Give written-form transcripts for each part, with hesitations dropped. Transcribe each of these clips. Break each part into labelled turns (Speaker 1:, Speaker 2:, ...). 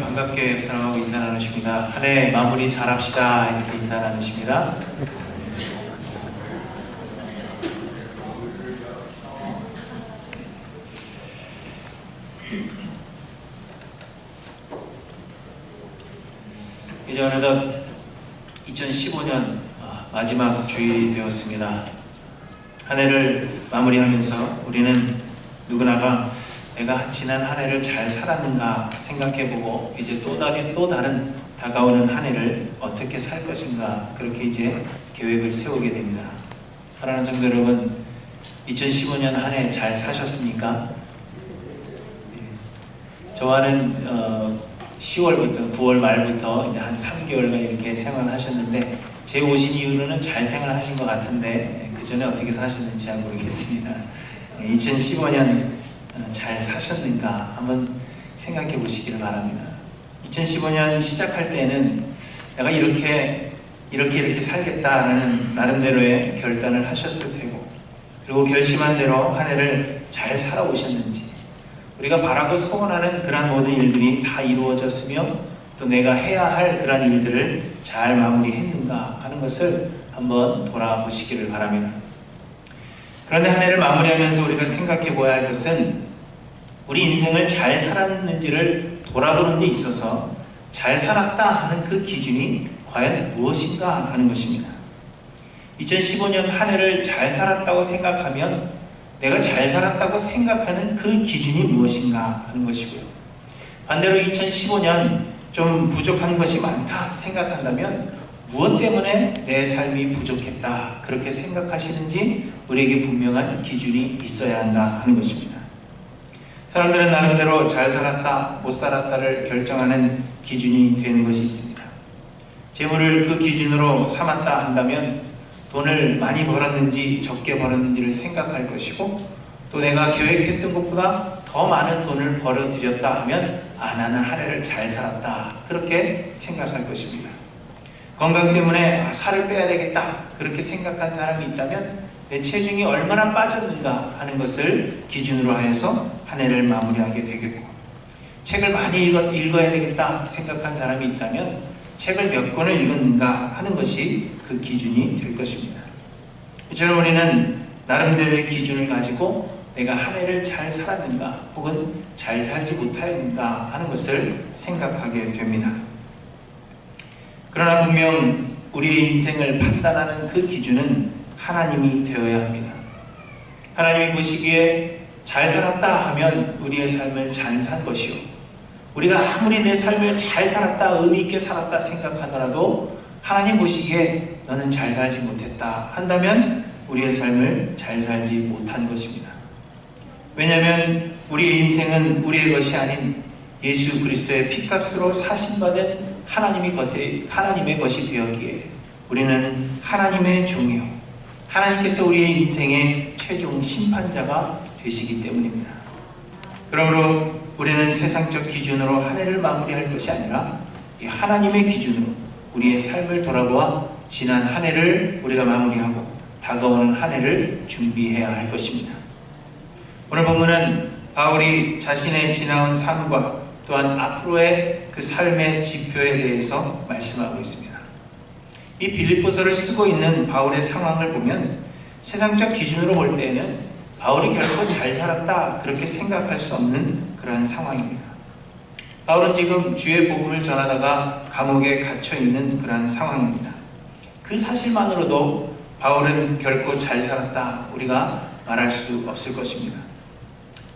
Speaker 1: 반갑게 사랑하고 인사 나누십니다. 한 해 마무리 잘합시다 이렇게 인사 나누십니다. 이제 어느덧 2015년 마지막 주일이 되었습니다. 한 해를 마무리하면서 우리는 누구나가 내가 지난 한 해를 잘 살았는가 생각해보고 이제 또 다른 다가오는 한 해를 어떻게 살 것인가 그렇게 이제 계획을 세우게 됩니다. 사랑하는 성도 여러분, 2015년 한 해 잘 사셨습니까? 저와는 10월부터 9월 말부터 이제 한 3개월간 이렇게 생활하셨는데 제 오신 이후로는 잘 생활하신 것 같은데 그 전에 어떻게 사셨는지 잘 모르겠습니다. 2015년 잘 사셨는가 한번 생각해 보시기를 바랍니다. 2015년 시작할 때는 내가 이렇게 살겠다라는 나름대로의 결단을 하셨을 테고, 그리고 결심한 대로 한 해를 잘 살아오셨는지, 우리가 바라고 소원하는 그러한 모든 일들이 다 이루어졌으며 또 내가 해야 할 그러한 일들을 잘 마무리했는가 하는 것을 한번 돌아보시기를 바랍니다. 그런데 한 해를 마무리하면서 우리가 생각해 보아야 할 것은 우리 인생을 잘 살았는지를 돌아보는 데 있어서 잘 살았다 하는 그 기준이 과연 무엇인가 하는 것입니다. 2015년 한 해를 잘 살았다고 생각하면 내가 잘 살았다고 생각하는 그 기준이 무엇인가 하는 것이고요. 반대로 2015년 좀 부족한 것이 많다 생각한다면 무엇 때문에 내 삶이 부족했다 그렇게 생각하시는지 우리에게 분명한 기준이 있어야 한다 하는 것입니다. 사람들은 나름대로 잘 살았다 못 살았다를 결정하는 기준이 되는 것이 있습니다. 재물을 그 기준으로 삼았다 한다면 돈을 많이 벌었는지 적게 벌었는지를 생각할 것이고, 또 내가 계획했던 것보다 더 많은 돈을 벌어들였다 하면 나는 한 해를 잘 살았다 그렇게 생각할 것입니다. 건강 때문에 살을 빼야 되겠다 그렇게 생각한 사람이 있다면 내 체중이 얼마나 빠졌는가 하는 것을 기준으로 하여서 한 해를 마무리하게 되겠고, 책을 많이 읽어야 되겠다 생각한 사람이 있다면 책을 몇 권을 읽었는가 하는 것이 그 기준이 될 것입니다. 이처럼 우리는 나름대로의 기준을 가지고 내가 한 해를 잘 살았는가 혹은 잘 살지 못하였는가 하는 것을 생각하게 됩니다. 그러나 분명 우리의 인생을 판단하는 그 기준은 하나님이 되어야 합니다. 하나님이 보시기에 잘 살았다 하면 우리의 삶을 잘 산 것이요, 우리가 아무리 내 삶을 잘 살았다, 의미 있게 살았다 생각하더라도 하나님 보시기에 너는 잘 살지 못했다 한다면 우리의 삶을 잘 살지 못한 것입니다. 왜냐하면 우리의 인생은 우리의 것이 아닌 예수 그리스도의 피값으로 사신받은 하나님의 것이 되었기에 우리는 하나님의 종이요, 하나님께서 우리의 인생의 최종 심판자가 되시기 때문입니다. 그러므로 우리는 세상적 기준으로 한 해를 마무리할 것이 아니라 하나님의 기준으로 우리의 삶을 돌아보아 지난 한 해를 우리가 마무리하고 다가오는 한 해를 준비해야 할 것입니다. 오늘 본문은 바울이 자신의 지나온 삶과 또한 앞으로의 그 삶의 지표에 대해서 말씀하고 있습니다. 이 빌립보서를 쓰고 있는 바울의 상황을 보면 세상적 기준으로 볼 때에는 바울이 결코 잘 살았다 그렇게 생각할 수 없는 그러한 상황입니다. 바울은 지금 주의 복음을 전하다가 감옥에 갇혀있는 그러한 상황입니다. 그 사실만으로도 바울은 결코 잘 살았다 우리가 말할 수 없을 것입니다.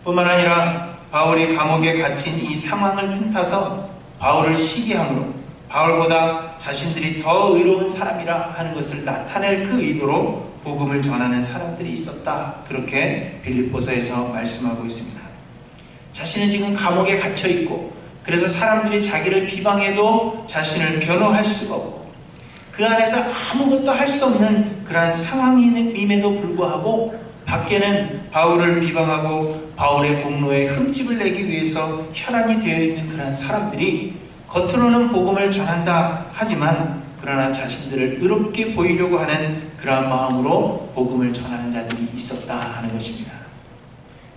Speaker 1: 뿐만 아니라 바울이 감옥에 갇힌 이 상황을 틈타서 바울을 시기함으로 바울보다 자신들이 더 의로운 사람이라 하는 것을 나타낼 그 의도로 복음을 전하는 사람들이 있었다 그렇게 빌립보서에서 말씀하고 있습니다. 자신은 지금 감옥에 갇혀 있고 그래서 사람들이 자기를 비방해도 자신을 변호할 수가 없고 그 안에서 아무것도 할 수 없는 그러한 상황임에도 불구하고 밖에는 바울을 비방하고 바울의 공로에 흠집을 내기 위해서 혈안이 되어 있는 그러한 사람들이 겉으로는 복음을 전한다 하지만 그러나 자신들을 의롭게 보이려고 하는 그러한 마음으로 복음을 전하는 자들이 있었다 하는 것입니다.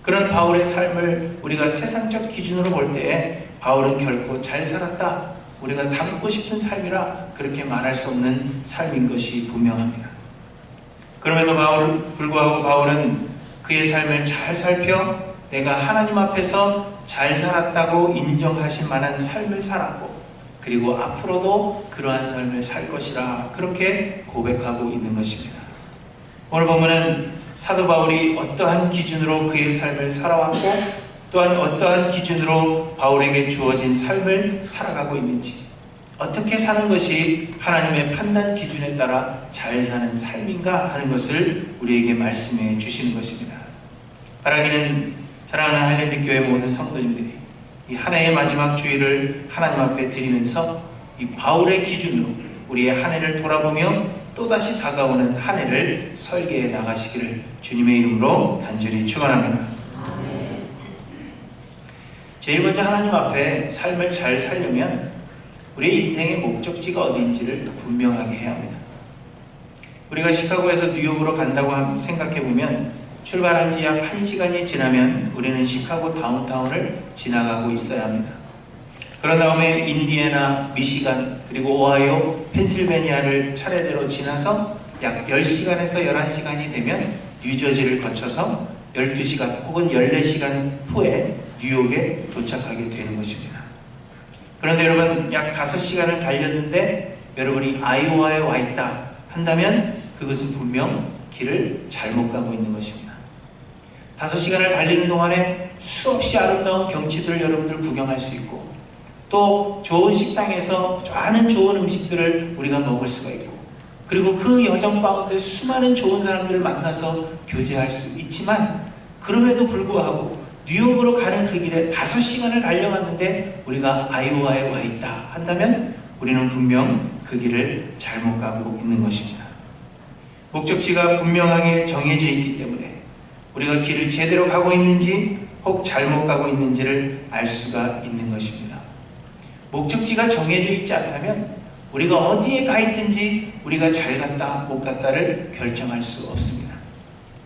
Speaker 1: 그런 바울의 삶을 우리가 세상적 기준으로 볼 때에 바울은 결코 잘 살았다, 우리가 닮고 싶은 삶이라 그렇게 말할 수 없는 삶인 것이 분명합니다. 그럼에도 불구하고 바울은 그의 삶을 잘 살펴 내가 하나님 앞에서 잘 살았다고 인정하실 만한 삶을 살았고, 그리고 앞으로도 그러한 삶을 살 것이라 그렇게 고백하고 있는 것입니다. 오늘 본문은 사도 바울이 어떠한 기준으로 그의 삶을 살아왔고, 또한 어떠한 기준으로 바울에게 주어진 삶을 살아가고 있는지, 어떻게 사는 것이 하나님의 판단 기준에 따라 잘 사는 삶인가 하는 것을 우리에게 말씀해 주시는 것입니다. 바라기는 사랑하는 하이랜드 교회 모든 성도님들이 이 한 해의 마지막 주일을 하나님 앞에 드리면서 이 바울의 기준으로 우리의 한 해를 돌아보며 또다시 다가오는 한 해를 설계해 나가시기를 주님의 이름으로 간절히 축원합니다. 제일 먼저 하나님 앞에 삶을 잘 살려면 우리의 인생의 목적지가 어디인지를 분명하게 해야 합니다. 우리가 시카고에서 뉴욕으로 간다고 생각해보면 출발한 지 약 1시간이 지나면 우리는 시카고 다운타운을 지나가고 있어야 합니다. 그런 다음에 인디애나, 미시간, 그리고 오하이오, 펜실베니아를 차례대로 지나서 약 10시간에서 11시간이 되면 뉴저지를 거쳐서 12시간 혹은 14시간 후에 뉴욕에 도착하게 되는 것입니다. 그런데 여러분, 약 5시간을 달렸는데 여러분이 아이오와에 와 있다 한다면 그것은 분명 길을 잘못 가고 있는 것입니다. 5시간을 달리는 동안에 수없이 아름다운 경치들을 여러분들 구경할 수 있고, 또 좋은 식당에서 많은 좋은 음식들을 우리가 먹을 수가 있고, 그리고 그 여정 가운데 수많은 좋은 사람들을 만나서 교제할 수 있지만, 그럼에도 불구하고 뉴욕으로 가는 그 길에 5시간을 달려갔는데 우리가 아이오와에 와 있다 한다면 우리는 분명 그 길을 잘못 가고 있는 것입니다. 목적지가 분명하게 정해져 있기 때문에 우리가 길을 제대로 가고 있는지 혹 잘못 가고 있는지를 알 수가 있는 것입니다. 목적지가 정해져 있지 않다면 우리가 어디에 가 있든지 우리가 잘 갔다 못 갔다를 결정할 수 없습니다.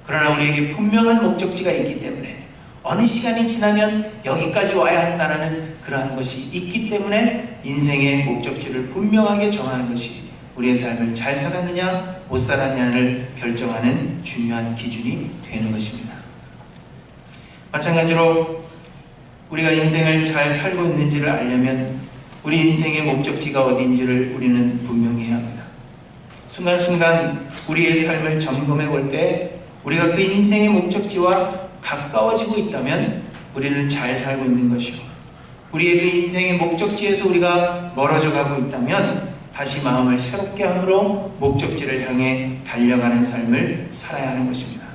Speaker 1: 그러나 우리에게 분명한 목적지가 있기 때문에 어느 시간이 지나면 여기까지 와야 한다는 그러한 것이 있기 때문에 인생의 목적지를 분명하게 정하는 것이 우리의 삶을 잘 살았느냐 못 살았느냐를 결정하는 중요한 기준이 되는 것입니다. 마찬가지로 우리가 인생을 잘 살고 있는지를 알려면 우리 인생의 목적지가 어디인지를 우리는 분명히 해야 합니다. 순간순간 우리의 삶을 점검해 볼 때 우리가 그 인생의 목적지와 가까워지고 있다면 우리는 잘 살고 있는 것이고, 우리의 그 인생의 목적지에서 우리가 멀어져 가고 있다면 다시 마음을 새롭게 함으로 목적지를 향해 달려가는 삶을 살아야 하는 것입니다.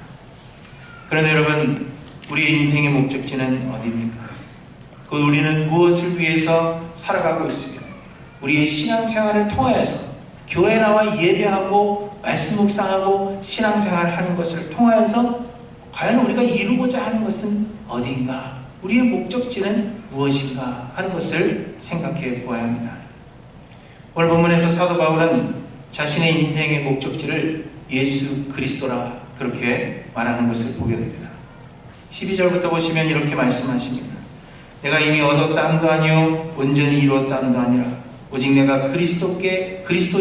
Speaker 1: 그런데 여러분, 우리의 인생의 목적지는 어디입니까? 그 우리는 무엇을 위해서 살아가고 있으며 우리의 신앙생활을 통하여서 교회 나와 예배하고 말씀 묵상하고 신앙생활을 하는 것을 통하여서 과연 우리가 이루고자 하는 것은 어디인가? 우리의 목적지는 무엇인가? 하는 것을 생각해 보아야 합니다. 오늘 본문에서 사도 바울은 자신의 인생의 목적지를 예수 그리스도라 그렇게 말하는 것을 보게 됩니다. 12절부터 보시면 이렇게 말씀하십니다. 내가 이미 얻었다 함도 아니요 온전히 이루었다 함도 아니라 오직 내가 그리스도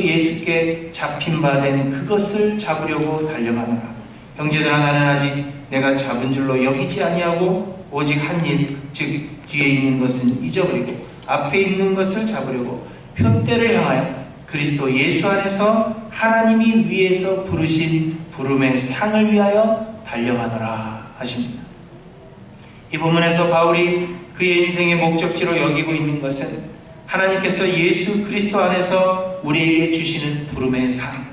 Speaker 1: 예수께 잡힌 바 된 그것을 잡으려고 달려가노라. 형제들아, 나는 아직 내가 잡은 줄로 여기지 아니하고 오직 한 일, 즉 뒤에 있는 것은 잊어버리고 앞에 있는 것을 잡으려고 표대를 향하여 그리스도 예수 안에서 하나님이 위에서 부르신 부름의 상을 위하여 달려가노라 하십니다. 이 본문에서 바울이 그의 인생의 목적지로 여기고 있는 것은 하나님께서 예수 그리스도 안에서 우리에게 주시는 부름의 상,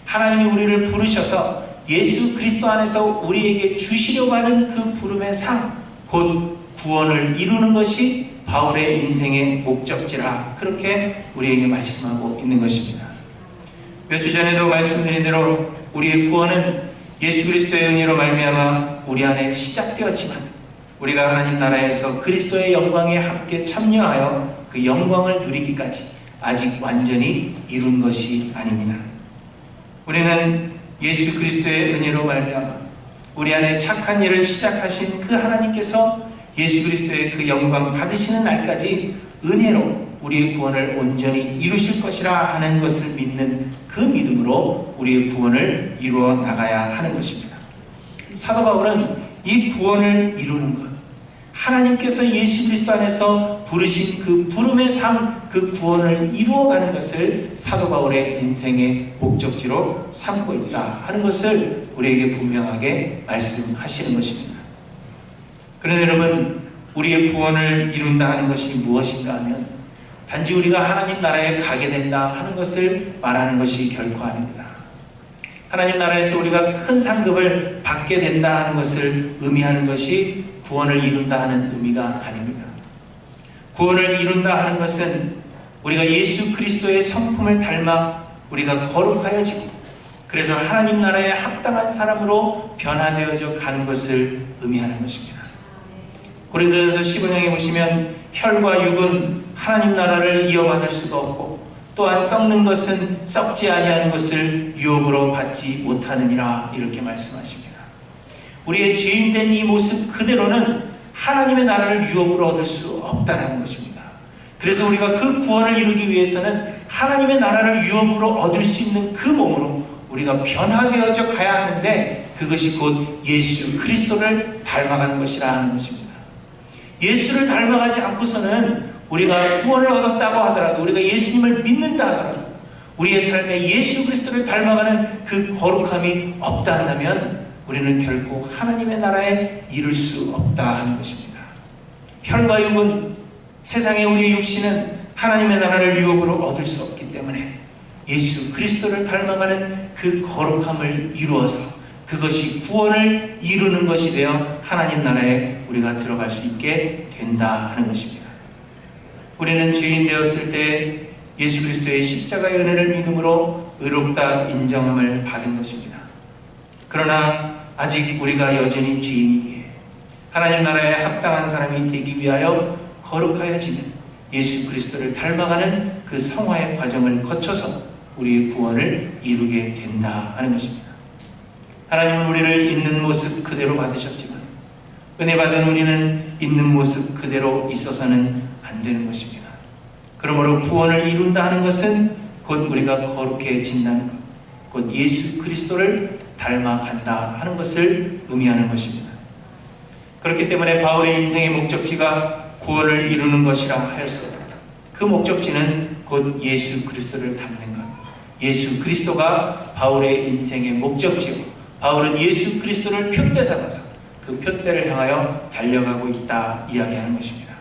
Speaker 1: 하나님이 우리를 부르셔서 예수 그리스도 안에서 우리에게 주시려고 하는 그 부름의 상, 곧 구원을 이루는 것이 바울의 인생의 목적지라 그렇게 우리에게 말씀하고 있는 것입니다. 몇 주 전에도 말씀드린 대로 우리의 구원은 예수 그리스도의 은혜로 말미암아 우리 안에 시작되었지만 우리가 하나님 나라에서 그리스도의 영광에 함께 참여하여 그 영광을 누리기까지 아직 완전히 이룬 것이 아닙니다. 우리는 예수 그리스도의 은혜로 말미암아 우리 안에 착한 일을 시작하신 그 하나님께서 예수 그리스도의 그 영광 받으시는 날까지 은혜로 우리의 구원을 온전히 이루실 것이라 하는 것을 믿는 그 믿음으로 우리의 구원을 이루어 나가야 하는 것입니다. 사도 바울은 이 구원을 이루는 것, 하나님께서 예수 그리스도 안에서 부르신 그 부름의 삶, 그 구원을 이루어가는 것을 사도 바울의 인생의 목적지로 삼고 있다 하는 것을 우리에게 분명하게 말씀하시는 것입니다. 그런데 여러분, 우리의 구원을 이룬다 하는 것이 무엇인가 하면 단지 우리가 하나님 나라에 가게 된다 하는 것을 말하는 것이 결코 아닙니다. 하나님 나라에서 우리가 큰 상급을 받게 된다 하는 것을 의미하는 것이 구원을 이룬다 하는 의미가 아닙니다. 구원을 이룬다 하는 것은 우리가 예수 그리스도의 성품을 닮아 우리가 거룩하여지고 그래서 하나님 나라에 합당한 사람으로 변화되어져 가는 것을 의미하는 것입니다. 고린도전서 15장에 보시면 혈과 육은 하나님 나라를 이어받을 수가 없고 또한 썩는 것은 썩지 아니하는 것을 유업으로 받지 못하느니라 이렇게 말씀하십니다. 우리의 죄인된 이 모습 그대로는 하나님의 나라를 유업으로 얻을 수 없다는 것입니다. 그래서 우리가 그 구원을 이루기 위해서는 하나님의 나라를 유업으로 얻을 수 있는 그 몸으로 우리가 변화되어져 가야 하는데 그것이 곧 예수 그리스도를 닮아가는 것이라 하는 것입니다. 예수를 닮아가지 않고서는 우리가 구원을 얻었다고 하더라도 우리가 예수님을 믿는다 하더라도 우리의 삶에 예수 그리스도를 닮아가는 그 거룩함이 없다 한다면 우리는 결코 하나님의 나라에 이룰 수 없다 하는 것입니다. 혈과 육은 세상의 우리의 육신은 하나님의 나라를 유업으로 얻을 수 없기 때문에 예수 그리스도를 닮아가는 그 거룩함을 이루어서 그것이 구원을 이루는 것이 되어 하나님 나라에 우리가 들어갈 수 있게 된다 하는 것입니다. 우리는 죄인 되었을 때 예수 그리스도의 십자가의 은혜를 믿음으로 의롭다 인정함을 받은 것입니다. 그러나 아직 우리가 여전히 죄인이기에 하나님 나라에 합당한 사람이 되기 위하여 거룩하여지는 예수 그리스도를 닮아가는 그 성화의 과정을 거쳐서 우리의 구원을 이루게 된다 하는 것입니다. 하나님은 우리를 있는 모습 그대로 받으셨지만 은혜 받은 우리는 있는 모습 그대로 있어서는 안 되는 것입니다. 그러므로 구원을 이룬다 하는 것은 곧 우리가 거룩해진다는 것, 곧 예수 그리스도를 닮아간다 하는 것을 의미하는 것입니다. 그렇기 때문에 바울의 인생의 목적지가 구원을 이루는 것이라 하여서 그 목적지는 곧 예수 그리스도를 닮는 것, 예수 그리스도가 바울의 인생의 목적지요 바울은 예수 그리스도를 표대 삼아서 그 표대를 향하여 달려가고 있다 이야기하는 것입니다.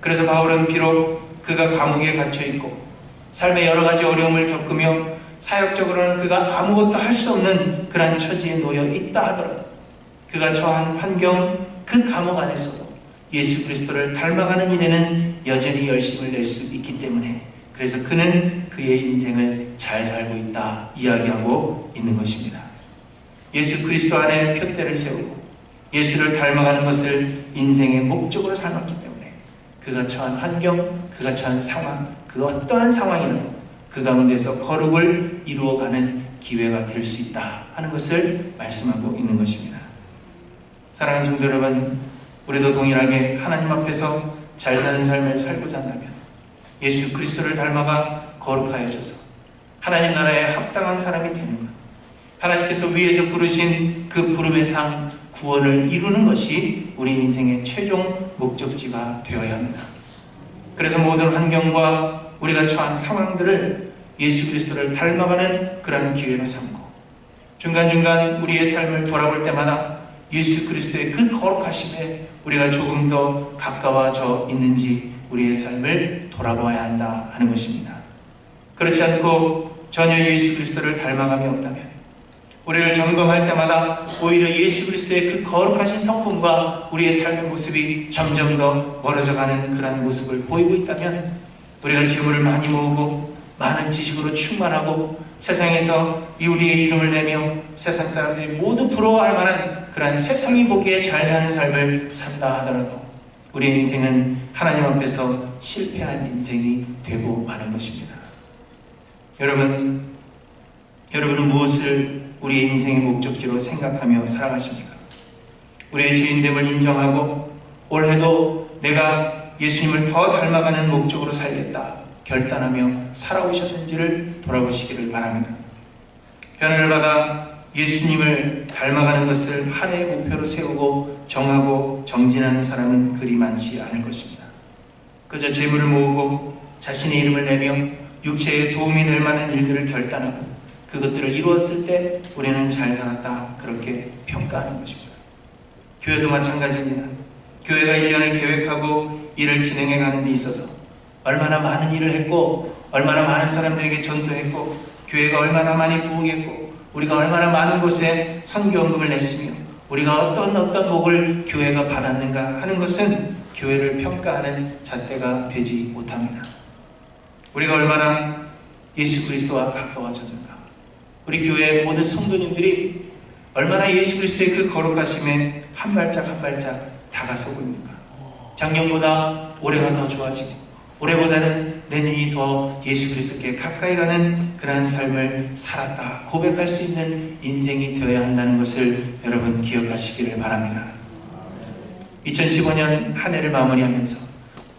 Speaker 1: 그래서 바울은 비록 그가 감옥에 갇혀있고 삶의 여러 가지 어려움을 겪으며 사역적으로는 그가 아무것도 할 수 없는 그러한 처지에 놓여 있다 하더라도 그가 처한 환경 그 감옥 안에서도 예수 그리스도를 닮아가는 일에는 여전히 열심을 낼 수 있기 때문에 그래서 그는 그의 인생을 잘 살고 있다 이야기하고 있는 것입니다. 예수 그리스도 안에 표대를 세우고 예수를 닮아가는 것을 인생의 목적으로 삼았기 때문에 그가 처한 환경, 그가 처한 상황, 그 어떠한 상황이라도 그 가운데서 거룩을 이루어가는 기회가 될 수 있다 하는 것을 말씀하고 있는 것입니다. 사랑하는 성도 여러분, 우리도 동일하게 하나님 앞에서 잘 사는 삶을 살고자 한다면 예수 그리스도를 닮아가 거룩하여져서 하나님 나라에 합당한 사람이 되는 것, 하나님께서 위에서 부르신 그 부름의 상 구원을 이루는 것이 우리 인생의 최종 목적지가 되어야 합니다. 그래서 모든 환경과 우리가 처한 상황들을 예수 그리스도를 닮아가는 그러한 기회로 삼고 중간중간 우리의 삶을 돌아볼 때마다 예수 그리스도의 그 거룩하심에 우리가 조금 더 가까워져 있는지 우리의 삶을 돌아보아야 한다 하는 것입니다. 그렇지 않고 전혀 예수 그리스도를 닮아감이 없다면 우리를 점검할 때마다 오히려 예수 그리스도의 그 거룩하신 성품과 우리의 삶의 모습이 점점 더 멀어져가는 그러한 모습을 보이고 있다면 우리가 재물을 많이 모으고 많은 지식으로 충만하고 세상에서 우리의 이름을 내며 세상 사람들이 모두 부러워할 만한 그러한 세상이 보기에 잘 사는 삶을 산다 하더라도 우리의 인생은 하나님 앞에서 실패한 인생이 되고 마는 것입니다. 여러분은 무엇을 우리의 인생의 목적지로 생각하며 살아가십니까? 우리의 죄인됨을 인정하고 올해도 내가 예수님을 더 닮아가는 목적으로 살겠다 결단하며 살아오셨는지를 돌아보시기를 바랍니다. 변화를 받아 예수님을 닮아가는 것을 한 해의 목표로 세우고 정하고 정진하는 사람은 그리 많지 않을 것입니다. 그저 재물을 모으고 자신의 이름을 내며 육체에 도움이 될 만한 일들을 결단하고 그것들을 이루었을 때 우리는 잘 살았다 그렇게 평가하는 것입니다. 교회도 마찬가지입니다. 교회가 1년을 계획하고 일을 진행해 가는 데 있어서 얼마나 많은 일을 했고 얼마나 많은 사람들에게 전도했고 교회가 얼마나 많이 부흥했고 우리가 얼마나 많은 곳에 선교헌금을 냈으며 우리가 어떤 복을 교회가 받았는가 하는 것은 교회를 평가하는 잣대가 되지 못합니다. 우리가 얼마나 예수 그리스도와 가까워졌는가, 우리 교회의 모든 성도님들이 얼마나 예수 그리스도의 그 거룩하심에 한 발짝 한 발짝 다가서고 있는가. 작년보다 올해가 더 좋아지고 올해보다는 내년이 더 예수 그리스도께 가까이 가는 그러한 삶을 살았다 고백할 수 있는 인생이 되어야 한다는 것을 여러분 기억하시기를 바랍니다. 2015년 한 해를 마무리하면서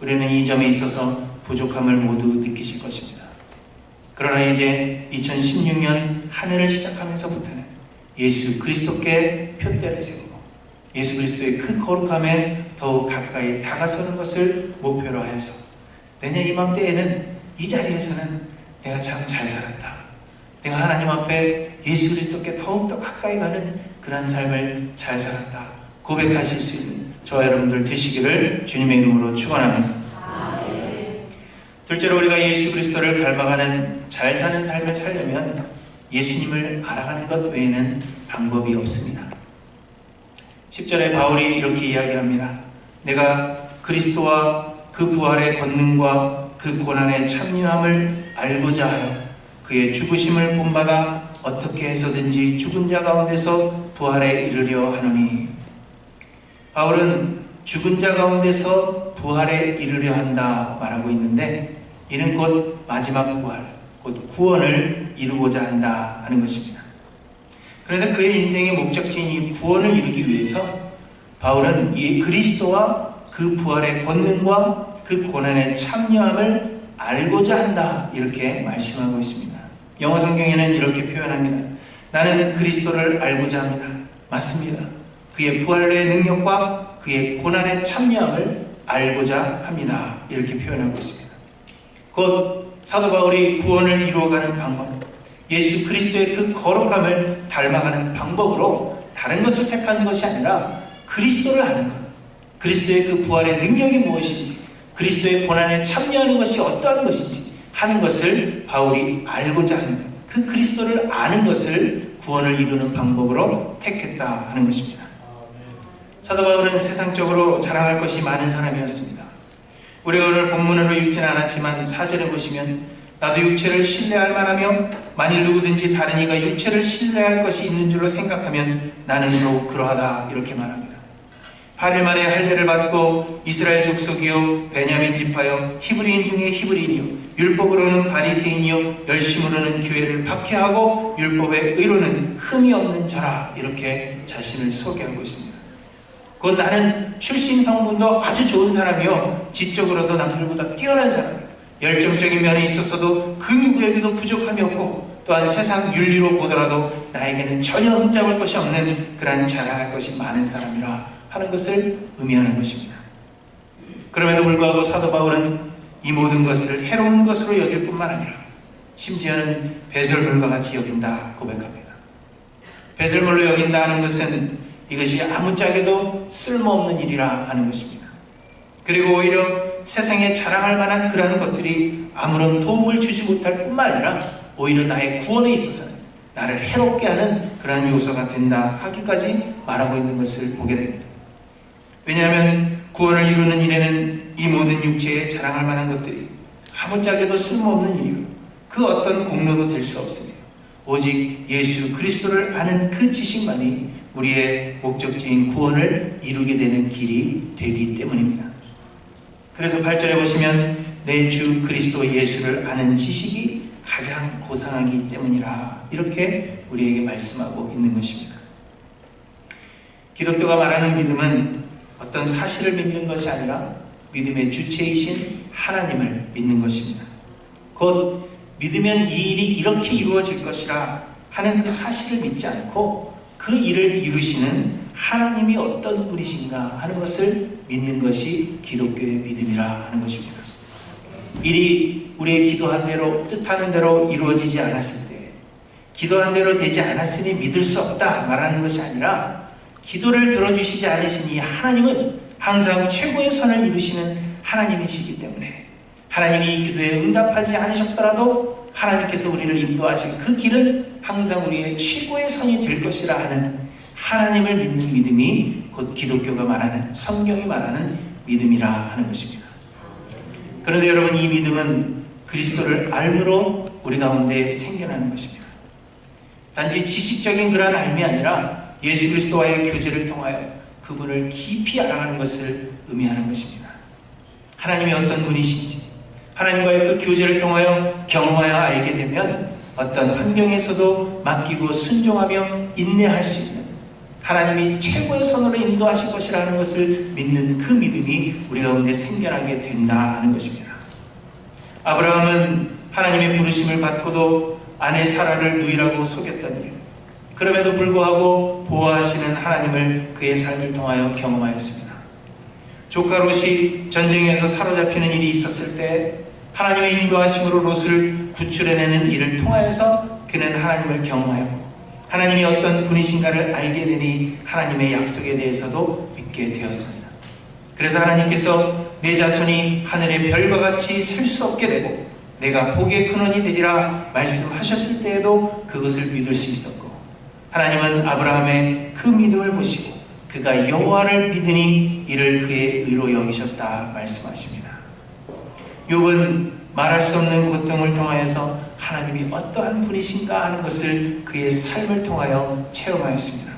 Speaker 1: 우리는 이 점에 있어서 부족함을 모두 느끼실 것입니다. 그러나 이제 2016년 한 해를 시작하면서부터는 예수 그리스도께 표대를 세우고 예수 그리스도의 그 거룩함에 더욱 가까이 다가서는 것을 목표로 하여서 내년 이맘때에는 이 자리에서는 내가 참 잘 살았다, 내가 하나님 앞에 예수 그리스도께 더욱더 가까이 가는 그런 삶을 잘 살았다 고백하실 수 있는 저와 여러분들 되시기를 주님의 이름으로 축원합니다. 둘째로 우리가 예수 그리스도를 닮아가는 잘 사는 삶을 살려면 예수님을 알아가는 것 외에는 방법이 없습니다. 10절에 바울이 이렇게 이야기합니다. 내가 그리스도와 그 부활의 권능과 그 고난의 참여함을 알고자 하여 그의 죽으심을 본받아 어떻게 해서든지 죽은 자 가운데서 부활에 이르려 하노니. 바울은 죽은 자 가운데서 부활에 이르려 한다 말하고 있는데 이는 곧 마지막 부활, 곧 구원을 이루고자 한다 하는 것입니다. 그런데 그의 인생의 목적지인 이 구원을 이루기 위해서 바울은 이 그리스도와 그 부활의 권능과 그 고난의 참여함을 알고자 한다 이렇게 말씀하고 있습니다. 영어 성경에는 이렇게 표현합니다. 나는 그리스도를 알고자 합니다. 맞습니다. 그의 부활의 능력과 그의 고난의 참여함을 알고자 합니다. 이렇게 표현하고 있습니다. 곧 사도 바울이 구원을 이루어가는 방법, 예수 그리스도의 그 거룩함을 닮아가는 방법으로 다른 것을 택하는 것이 아니라 그리스도를 아는 것, 그리스도의 그 부활의 능력이 무엇인지, 그리스도의 고난에 참여하는 것이 어떠한 것인지 하는 것을 바울이 알고자 하는 것, 그 그리스도를 아는 것을 구원을 이루는 방법으로 택했다 하는 것입니다. 사도 바울은 세상적으로 자랑할 것이 많은 사람이었습니다. 우리가 오늘 본문으로 읽지는 않았지만 4절에 보시면 나도 육체를 신뢰할 만하며 만일 누구든지 다른 이가 육체를 신뢰할 것이 있는 줄로 생각하면 나는 더욱 그러하다 이렇게 말합니다. 8일 만에 할례를 받고 이스라엘 족속이요 베냐민 지파요 히브리인 중에 히브리인이요 율법으로는 바리새인이요 열심으로는 교회를 박해하고 율법의 의로는 흠이 없는 자라 이렇게 자신을 소개하고 있습니다. 곧 나는 출신 성분도 아주 좋은 사람이요 지적으로도 남들보다 뛰어난 사람, 열정적인 면에 있어서도 그 누구에게도 부족함이 없고 또한 세상 윤리로 보더라도 나에게는 전혀 흠잡을 것이 없는 그러한 자랑할 것이 많은 사람이라 하는 것을 의미하는 것입니다. 그럼에도 불구하고 사도 바울은 이 모든 것을 해로운 것으로 여길 뿐만 아니라 심지어는 배설물과 같이 여긴다 고백합니다. 배설물로 여긴다 하는 것은 이것이 아무짝에도 쓸모없는 일이라 하는 것입니다. 그리고 오히려 세상에 자랑할 만한 그러한 것들이 아무런 도움을 주지 못할 뿐만 아니라 오히려 나의 구원에 있어서는 나를 해롭게 하는 그러한 요소가 된다 하기까지 말하고 있는 것을 보게 됩니다. 왜냐하면 구원을 이루는 일에는 이 모든 육체에 자랑할 만한 것들이 아무짝에도 쓸모없는 일이고 그 어떤 공로도 될 수 없습니다. 오직 예수 그리스도를 아는 그 지식만이 우리의 목적지인 구원을 이루게 되는 길이 되기 때문입니다. 그래서 8절에 보시면 내 주 그리스도 예수를 아는 지식이 가장 고상하기 때문이라 이렇게 우리에게 말씀하고 있는 것입니다. 기독교가 말하는 믿음은 어떤 사실을 믿는 것이 아니라 믿음의 주체이신 하나님을 믿는 것입니다. 곧 믿으면 이 일이 이렇게 이루어질 것이라 하는 그 사실을 믿지 않고 그 일을 이루시는 하나님이 어떤 분이신가 하는 것을 믿는 것이 기독교의 믿음이라 하는 것입니다. 일이 우리의 기도한 대로 뜻하는 대로 이루어지지 않았을 때, 기도한 대로 되지 않았으니 믿을 수 없다 말하는 것이 아니라, 기도를 들어주시지 않으신 이 하나님은 항상 최고의 선을 이루시는 하나님이시기 때문에 하나님이 기도에 응답하지 않으셨더라도 하나님께서 우리를 인도하실 그 길은 항상 우리의 최고의 선이 될 것이라 하는 하나님을 믿는 믿음이 곧 기독교가 말하는, 성경이 말하는 믿음이라 하는 것입니다. 그런데 여러분, 이 믿음은 그리스도를 알므로 우리 가운데 생겨나는 것입니다. 단지 지식적인 그런 알미 아니라 예수 그리스도와의 교제를 통하여 그분을 깊이 알아가는 것을 의미하는 것입니다. 하나님이 어떤 분이신지 하나님과의 그 교제를 통하여 경험하여 알게 되면 어떤 환경에서도 맡기고 순종하며 인내할 수 있는, 하나님이 최고의 선으로 인도하실 것이라 하는 것을 믿는 그 믿음이 우리 가운데 생겨나게 된다 하는 것입니다. 아브라함은 하나님의 부르심을 받고도 아내 사라를 누이라고 속였던 일, 그럼에도 불구하고 보호하시는 하나님을 그의 삶을 통하여 경험하였습니다. 조카 롯이 전쟁에서 사로잡히는 일이 있었을 때 하나님의 인도하심으로 롯을 구출해내는 일을 통하여서 그는 하나님을 경험하였고, 하나님이 어떤 분이신가를 알게 되니 하나님의 약속에 대해서도 믿게 되었습니다. 그래서 하나님께서 내 자손이 하늘의 별과 같이 셀 수 없게 되고 내가 복의 근원이 되리라 말씀하셨을 때에도 그것을 믿을 수 있었고, 하나님은 아브라함의 그 믿음을 보시고 그가 여호와를 믿으니 이를 그의 의로 여기셨다 말씀하십니다. 욥은 말할 수 없는 고통을 통하여서 하나님이 어떠한 분이신가 하는 것을 그의 삶을 통하여 체험하였습니다.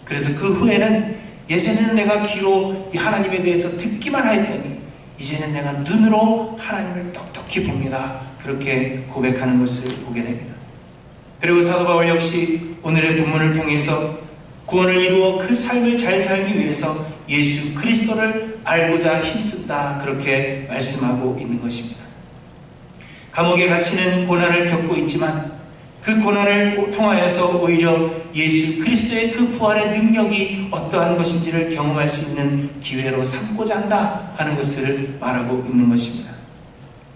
Speaker 1: 그래서 그 후에는 예전에는 내가 귀로 이 하나님에 대해서 듣기만 하였더니 이제는 내가 눈으로 하나님을 똑똑히 봅니다. 그렇게 고백하는 것을 보게 됩니다. 그리고 사도 바울 역시 오늘의 본문을 통해서 구원을 이루어 그 삶을 잘 살기 위해서 예수 그리스도를 알고자 힘쓴다, 그렇게 말씀하고 있는 것입니다. 감옥에 갇히는 고난을 겪고 있지만 그 고난을 통하여서 오히려 예수 그리스도의 그 부활의 능력이 어떠한 것인지를 경험할 수 있는 기회로 삼고자 한다 하는 것을 말하고 있는 것입니다.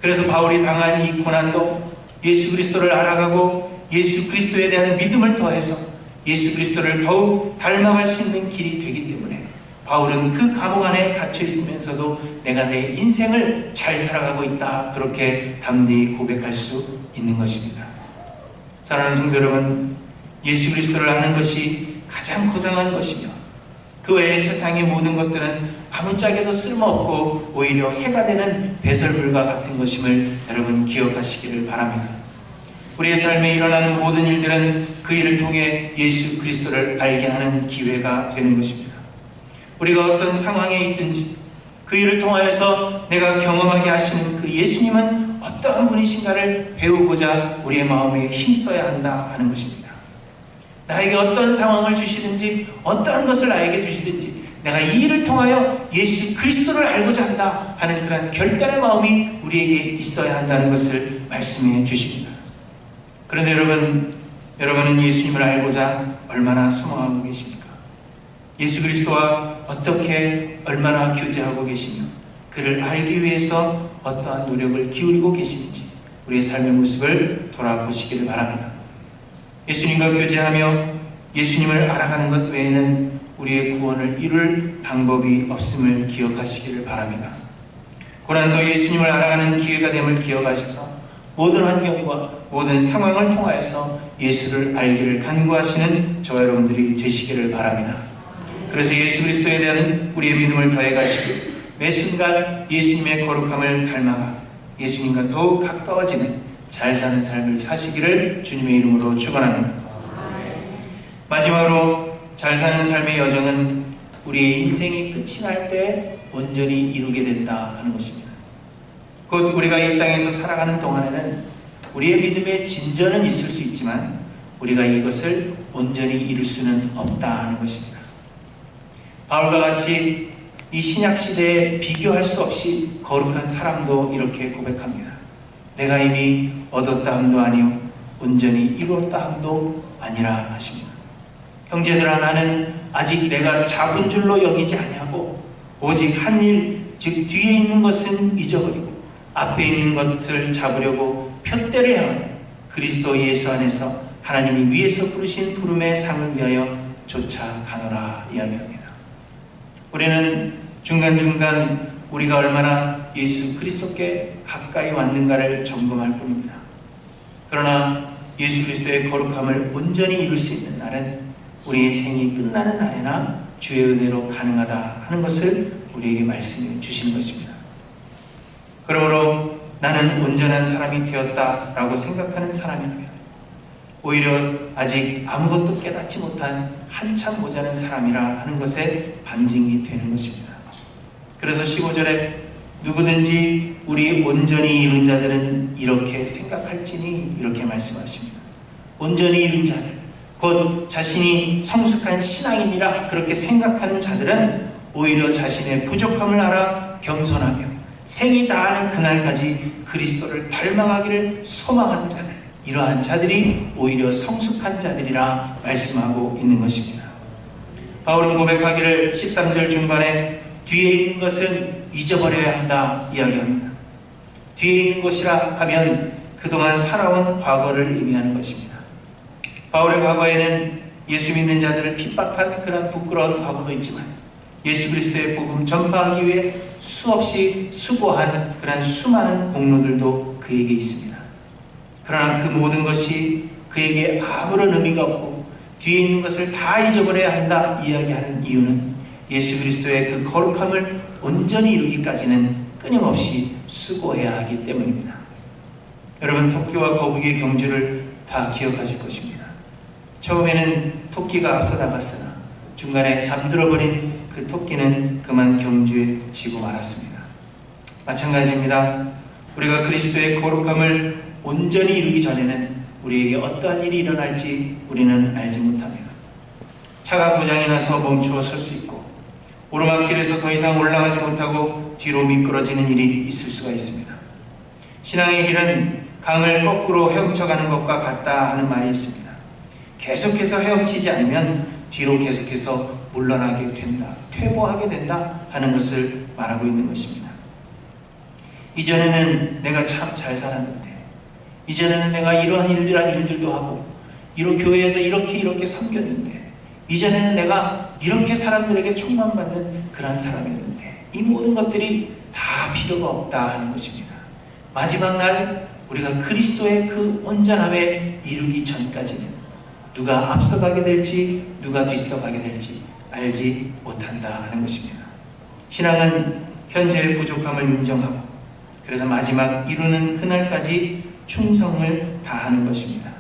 Speaker 1: 그래서 바울이 당한 이 고난도 예수 그리스도를 알아가고 예수 그리스도에 대한 믿음을 더해서 예수 그리스도를 더욱 닮아갈 수 있는 길이 되기 때문에 바울은 그 감옥 안에 갇혀 있으면서도 내가 내 인생을 잘 살아가고 있다, 그렇게 담대히 고백할 수 있는 것입니다. 사랑하는 성도 여러분, 예수 그리스도를 아는 것이 가장 고상한 것이며 그 외의 세상의 모든 것들은 아무짝에도 쓸모없고 오히려 해가 되는 배설물과 같은 것임을 여러분 기억하시기를 바랍니다. 우리의 삶에 일어나는 모든 일들은 그 일을 통해 예수 그리스도를 알게 하는 기회가 되는 것입니다. 우리가 어떤 상황에 있든지 그 일을 통하여서 내가 경험하게 하시는 그 예수님은 어떠한 분이신가를 배우고자 우리의 마음에 힘써야 한다 하는 것입니다. 나에게 어떤 상황을 주시든지 어떠한 것을 나에게 주시든지 내가 이 일을 통하여 예수 그리스도를 알고자 한다 하는 그런 결단의 마음이 우리에게 있어야 한다는 것을 말씀해 주십니다. 그런데 여러분은 예수님을 알고자 얼마나 소망하고 계십니까? 예수 그리스도와 어떻게 얼마나 교제하고 계시며 그를 알기 위해서 어떠한 노력을 기울이고 계시는지 우리의 삶의 모습을 돌아보시기를 바랍니다. 예수님과 교제하며 예수님을 알아가는 것 외에는 우리의 구원을 이룰 방법이 없음을 기억하시기를 바랍니다. 고난도 예수님을 알아가는 기회가 됨을 기억하셔서 모든 환경과 모든 상황을 통하여서 예수를 알기를 간구하시는 저와 여러분들이 되시기를 바랍니다. 그래서 예수 그리스도에 대한 우리의 믿음을 더해가시고 매 순간 예수님의 거룩함을 닮아가 예수님과 더욱 가까워지는 잘 사는 삶을 사시기를 주님의 이름으로 축원합니다. 마지막으로 잘 사는 삶의 여정은 우리의 인생이 끝이 날 때 온전히 이루게 된다 하는 것입니다. 곧 우리가 이 땅에서 살아가는 동안에는 우리의 믿음의 진전은 있을 수 있지만 우리가 이것을 온전히 이룰 수는 없다 하는 것입니다. 바울과 같이 이 신약 시대에 비교할 수 없이 거룩한 사람도 이렇게 고백합니다. 내가 이미 얻었다 함도 아니요 온전히 이루었다 함도 아니라 하십니다. 형제들아, 나는 아직 내가 잡은 줄로 여기지 아니하고 오직 한 일, 즉 뒤에 있는 것은 잊어버리고 앞에 있는 것을 잡으려고 표대를 향하여 그리스도 예수 안에서 하나님이 위에서 부르신 부름의 상을 위하여 쫓아가노라 이야기합니다. 우리는 중간중간 우리가 얼마나 예수 그리스도께 가까이 왔는가를 점검할 뿐입니다. 그러나 예수 그리스도의 거룩함을 온전히 이룰 수 있는 날은 우리의 생이 끝나는 날에나 주의 은혜로 가능하다 하는 것을 우리에게 말씀해 주시는 것입니다. 그러므로 나는 온전한 사람이 되었다라고 생각하는 사람이라면 오히려 아직 아무것도 깨닫지 못한 한참 모자란 사람이라 하는 것에 반증이 되는 것입니다. 그래서 15절에 누구든지 우리 온전히 이룬 자들은 이렇게 생각할지니 이렇게 말씀하십니다. 온전히 이룬 자들, 곧 자신이 성숙한 신앙인이라 그렇게 생각하는 자들은 오히려 자신의 부족함을 알아 겸손하며 생이 다하는 그날까지 그리스도를 닮아가기를 소망하는 자들, 이러한 자들이 오히려 성숙한 자들이라 말씀하고 있는 것입니다. 바울은 고백하기를 13절 중반에 뒤에 있는 것은 잊어버려야 한다 이야기합니다. 뒤에 있는 것이라 하면 그동안 살아온 과거를 의미하는 것입니다. 바울의 과거에는 예수 믿는 자들을 핍박한 그런 부끄러운 과거도 있지만 예수 그리스도의 복음 전파하기 위해 수없이 수고한 그런 수많은 공로들도 그에게 있습니다. 그러나 그 모든 것이 그에게 아무런 의미가 없고 뒤에 있는 것을 다 잊어버려야 한다 이야기하는 이유는 예수 그리스도의 그 거룩함을 온전히 이루기까지는 끊임없이 수고해야 하기 때문입니다. 여러분, 토끼와 거북이의 경주를 다 기억하실 것입니다. 처음에는 토끼가 앞서 나갔으나 중간에 잠들어버린 그 토끼는 그만 경주에 지고 말았습니다. 마찬가지입니다. 우리가 그리스도의 거룩함을 온전히 이루기 전에는 우리에게 어떠한 일이 일어날지 우리는 알지 못합니다. 차가 고장이 나서 멈추어 설 수 있고 오르막길에서 더 이상 올라가지 못하고 뒤로 미끄러지는 일이 있을 수가 있습니다. 신앙의 길은 강을 거꾸로 헤엄쳐가는 것과 같다 하는 말이 있습니다. 계속해서 헤엄치지 않으면 뒤로 계속해서 물러나게 된다, 퇴보하게 된다 하는 것을 말하고 있는 것입니다. 이전에는 내가 참 잘 살았는데, 이전에는 내가 이러한 일들도 하고 교회에서 이렇게 섬겼는데, 이전에는 내가 이렇게 사람들에게 총망받는 그런 사람이었는데 이 모든 것들이 다 필요가 없다 하는 것입니다. 마지막 날 우리가 그리스도의 그 온전함에 이르기 전까지는 누가 앞서가게 될지 누가 뒤서가게 될지 알지 못한다 하는 것입니다. 신앙은 현재의 부족함을 인정하고 그래서 마지막 이루는 그날까지 충성을 다하는 것입니다.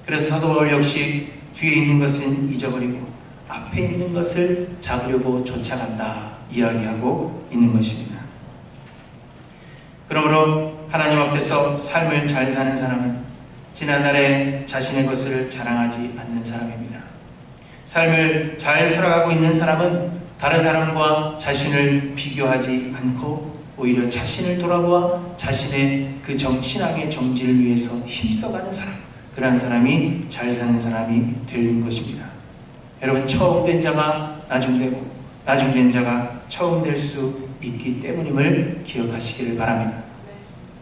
Speaker 1: 그래서 사도 바울 역시 뒤에 있는 것은 잊어버리고 앞에 있는 것을 잡으려고 쫓아간다 이야기하고 있는 것입니다. 그러므로 하나님 앞에서 삶을 잘 사는 사람은 지난날에 자신의 것을 자랑하지 않는 사람입니다. 삶을 잘 살아가고 있는 사람은 다른 사람과 자신을 비교하지 않고 오히려 자신을 돌아보아 자신의 그 신앙의 정지를 위해서 힘써가는 사람, 그러한 사람이 잘 사는 사람이 되는 것입니다. 여러분, 처음 된 자가 나중되고 나중된 자가 처음 될 수 있기 때문임을 기억하시기를 바랍니다.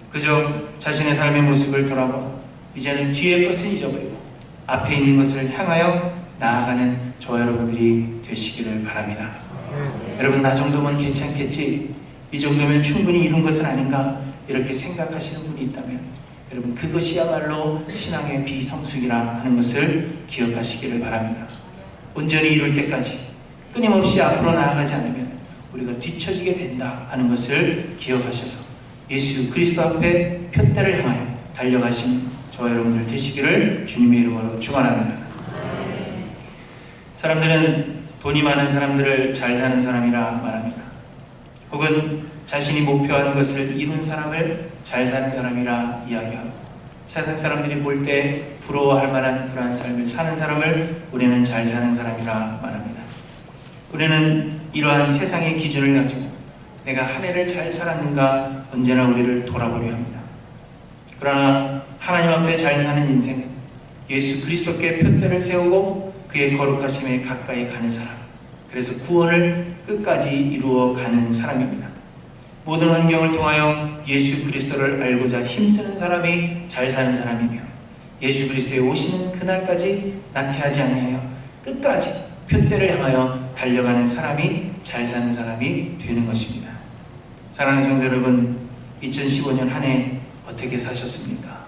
Speaker 1: 그저 자신의 삶의 모습을 돌아봐 이제는 뒤의 것을 잊어버리고 앞에 있는 것을 향하여 나아가는 저와 여러분들이 되시기를 바랍니다. 여러분, 나 정도면 괜찮겠지, 이 정도면 충분히 이룬 것은 아닌가 이렇게 생각하시는 분이 있다면 여러분, 그것이야말로 신앙의 비성숙이라 하는 것을 기억하시기를 바랍니다. 온전히 이룰 때까지 끊임없이 앞으로 나아가지 않으면 우리가 뒤처지게 된다 하는 것을 기억하셔서 예수 그리스도 앞에 표대를 향하여 달려가신 저와 여러분들 되시기를 주님의 이름으로 축원합니다. 사람들은 돈이 많은 사람들을 잘 사는 사람이라 말합니다. 혹은 자신이 목표하는 것을 이룬 사람을 잘 사는 사람이라 이야기하고 세상 사람들이 볼 때 부러워할 만한 그러한 삶을 사는 사람을 우리는 잘 사는 사람이라 말합니다. 우리는 이러한 세상의 기준을 가지고 내가 한 해를 잘 살았는가 언제나 우리를 돌아보려 합니다. 그러나 하나님 앞에 잘 사는 인생은 예수 그리스도께 표대를 세우고 그의 거룩하심에 가까이 가는 사람, 그래서 구원을 끝까지 이루어 가는 사람입니다. 모든 환경을 통하여 예수 그리스도를 알고자 힘쓰는 사람이 잘 사는 사람이며, 예수 그리스도에 오시는 그날까지 나태하지 아니하여 끝까지 표대를 향하여 달려가는 사람이 잘 사는 사람이 되는 것입니다. 사랑하는 성도 여러분, 2015년 한 해 어떻게 사셨습니까?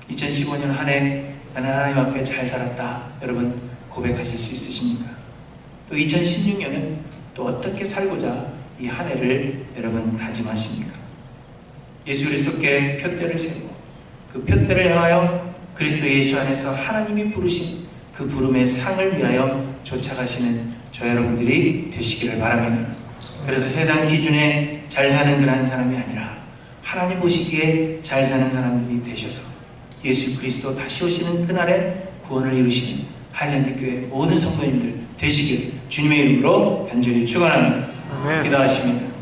Speaker 1: 2015년 한 해 나는 하나님 앞에 잘 살았다, 여러분 고백하실 수 있으십니까? 또 2016년은 또 어떻게 살고자 이 한 해를 여러분 다짐하십니까? 예수 그리스도께 표대를 세우고 그 표대를 향하여 그리스도 예수 안에서 하나님이 부르신 그 부름의 상을 위하여 쫓아가시는 저 여러분들이 되시기를 바랍니다. 그래서 세상 기준에 잘 사는 그런 사람이 아니라 하나님 보시기에 잘 사는 사람들이 되셔서 예수 그리스도 다시 오시는 그날에 구원을 이루시는 하일랜드 교회 모든 성도님들 되시길 주님의 이름으로 간절히 축원합니다. 기도하십니다.